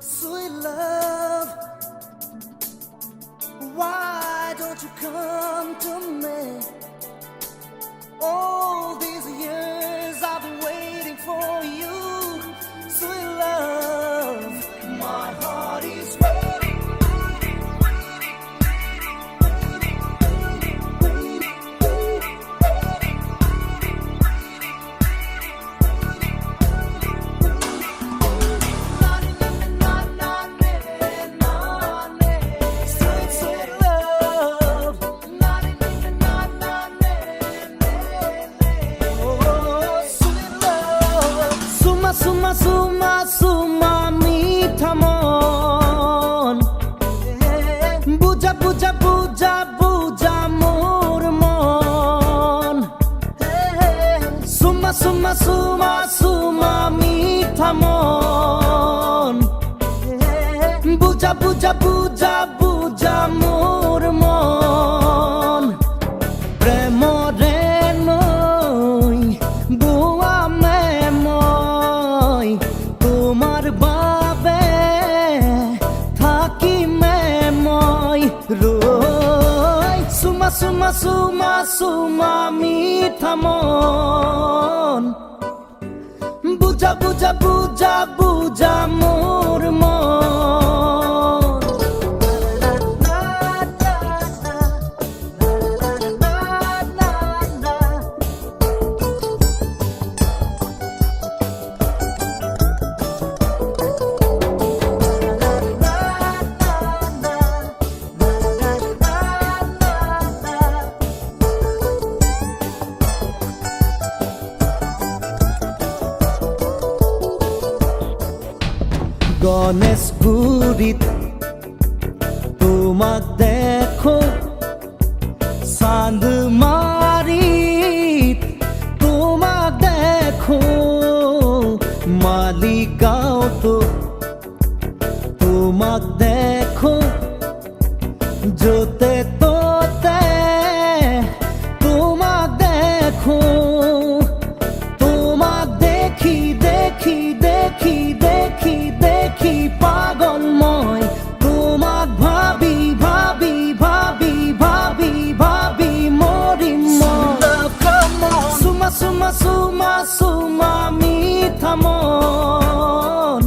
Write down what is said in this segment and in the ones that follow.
Sweet love, why don't you come to me? All these years I've been waiting for you. Sweet love, my heart is waiting, waiting, waiting, waiting, waiting, waiting, waiting, waiting, Sweet, sweet love, oh, sweet love. Suma, suma, suma, suma, meetha mon. Buja, buja, buja, buja, mor mon. Suma, suma, suma, suma, meetha mon. Buja, buja, buja, buja, mor mon. Premore noi, bua me moi, tomar babe, thaki me moi, roi. Suma, suma, suma, suma, meetha mon. Buja, buja, buja, buja, mor mon. গণেশগুৰিত তোমাক দেখো চান্দমাৰিত তোমাক দেখো মালিগাঁওতো তোমাক দেখো য'তে ত'তে তোমাক দেখো তোমাক দেখি দেখি দেখি দেখি দেখি পাগল মই তোমাক ভাবি ভাবি ভাবি ভাবি ভাবি মৰিম মই সুমা সুমা সুমা সুমা মিঠা মন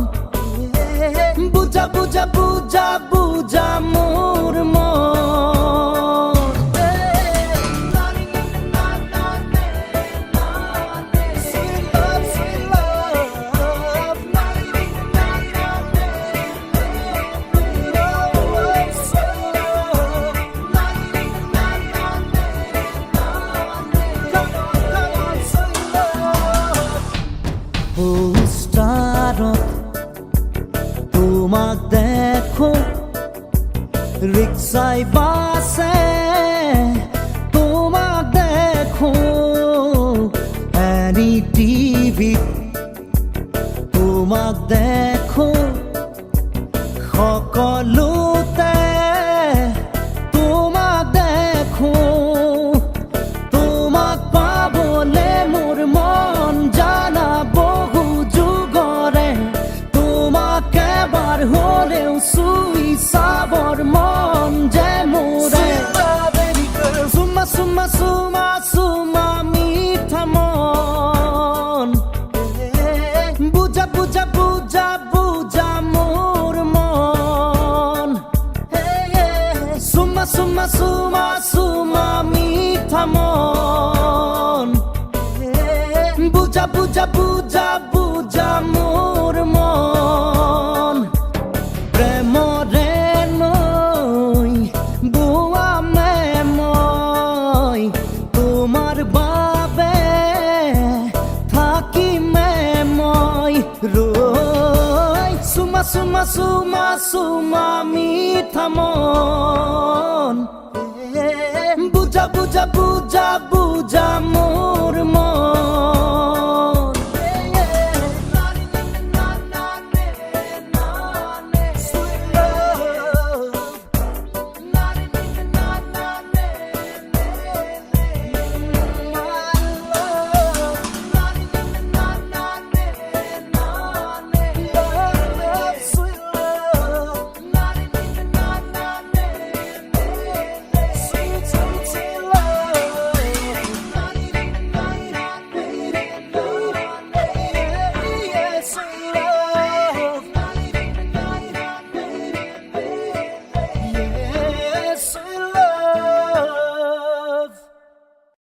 বুজা বুজা বুজা বুজা মোৰ মন পোষ্টাৰত তোমাক দেখো ৰিক্সাই বাছে তোমাক দেখো এনি টিভিত তোমাক দেখো সকলোতে তোমাক দেখো তোমাক পাবলে মোৰ মন জানা বহু যুগৰে তোমাক এবাৰ হ'লেও চুই চাবৰ মন যে মোৰে চুমা চুমা চুমা চুমা মিঠা মন বুজা বুজা বুজা বুজা মোৰ মন চুমা চুমা চুমা চুমা মিঠা মন বুজা বুজা বুজা বুজা মোৰ মন প্ৰেমৰে নৈ বোৱা মে মই তোমাৰ বাবে থাকিমে মই ৰৈ চুমা চুমা চুমা চুমা মিঠা মন বুজা বুজা বুজা বুজা মোৰ মন